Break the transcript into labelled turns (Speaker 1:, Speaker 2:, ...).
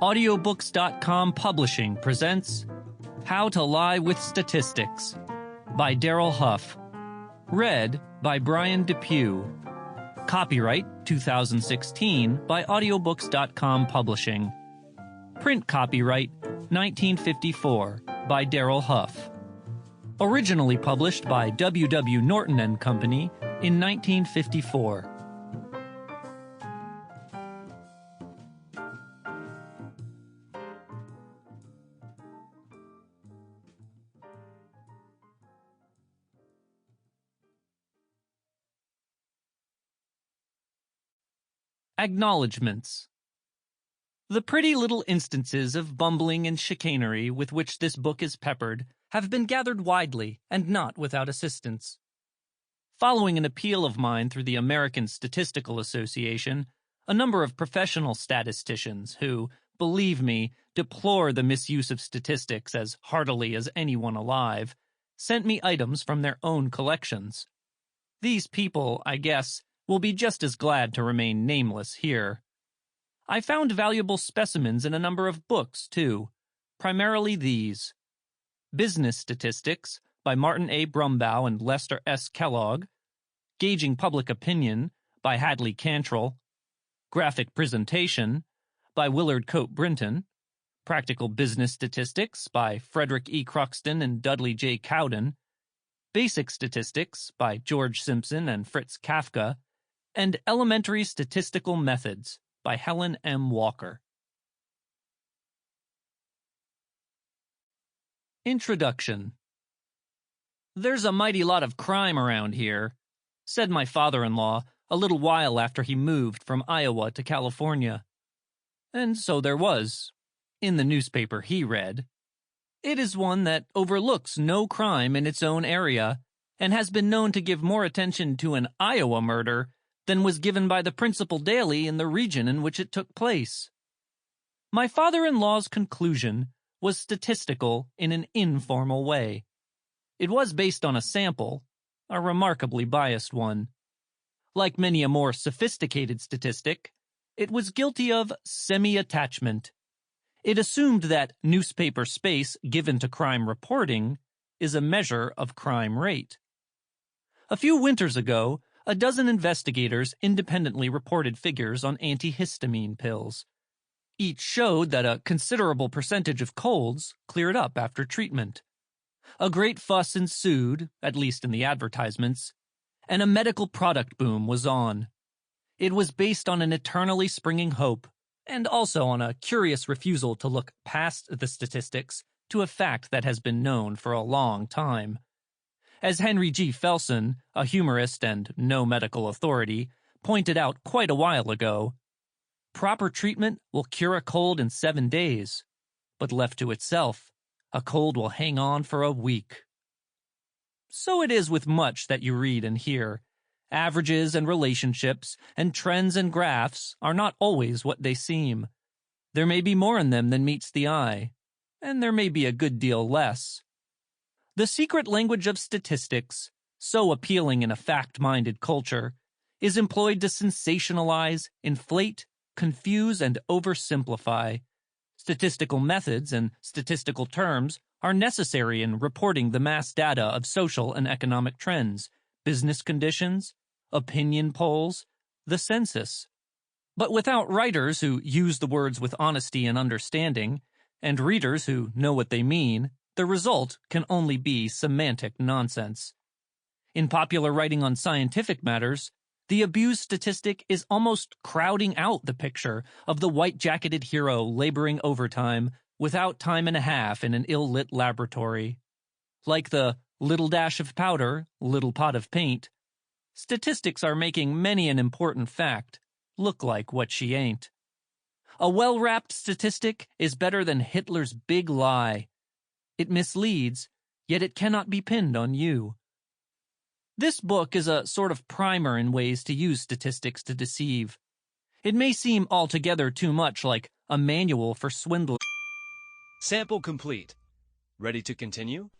Speaker 1: Audiobooks.com Publishing presents How to Lie with Statistics by Darrell Huff. Read by Bryan DePuy. Copyright 2016 by Audiobooks.com Publishing. Print copyright 1954 by Darrell Huff. Originally published by W. Norton and Company in 1954. Acknowledgements. The pretty little instances of bumbling and chicanery with which this book is peppered have been gathered widely and not without assistance. Following an appeal of mine through the American Statistical Association, a number of professional statisticians who, believe me, deplore the misuse of statistics as heartily as anyone alive, sent me items from their own collections. These people, I guess, will be just as glad to remain nameless here. I found valuable specimens in a number of books, too, primarily these: Business Statistics by Martin A. Brumbaugh and Lester S. Kellogg, Gauging Public Opinion by Hadley Cantrell, Graphic Presentation by Willard Coate Brinton, Practical Business Statistics by Frederick E. Croxton and Dudley J. Cowden, Basic Statistics by George Simpson and Fritz Kafka, and Elementary Statistical Methods by Helen M. Walker. Introduction. There's a mighty lot of crime around here, said my father-in-law a little while after he moved from Iowa to California. And so there was, in the newspaper he read. It is one that overlooks no crime in its own area and has been known to give more attention to an Iowa murder than was given by the principal daily in the region in which it took place. My father-in-law's conclusion was statistical in an informal way. It was based on a sample, a remarkably biased one. Like many a more sophisticated statistic, it was guilty of semi-attachment. It assumed that newspaper space given to crime reporting is a measure of crime rate. A few winters ago, a dozen investigators independently reported figures on antihistamine pills. Each showed that a considerable percentage of colds cleared up after treatment. A great fuss ensued, at least in the advertisements, and a medical product boom was on. It was based on an eternally springing hope, and also on a curious refusal to look past the statistics to a fact that has been known for a long time. As Henry G. Felsen, a humorist and no medical authority, pointed out quite a while ago, proper treatment will cure a cold in 7 days, but left to itself, a cold will hang on for a week. So it is with much that you read and hear. Averages and relationships and trends and graphs are not always what they seem. There may be more in them than meets the eye, and there may be a good deal less. The secret language of statistics, so appealing in a fact-minded culture, is employed to sensationalize, inflate, confuse, and oversimplify. Statistical methods and statistical terms are necessary in reporting the mass data of social and economic trends, business conditions, opinion polls, the census. But without writers who use the words with honesty and understanding, and readers who know what they mean, the result can only be semantic nonsense. In popular writing on scientific matters, the abused statistic is almost crowding out the picture of the white-jacketed hero laboring overtime without time and a half in an ill-lit laboratory. Like the little dash of powder, little pot of paint, statistics are making many an important fact look like what she ain't. A well-wrapped statistic is better than Hitler's big lie. It misleads, yet it cannot be pinned on you. This book is a sort of primer in ways to use statistics to deceive. It may seem altogether too much like a manual for swindlers.
Speaker 2: Sample complete. Ready to continue?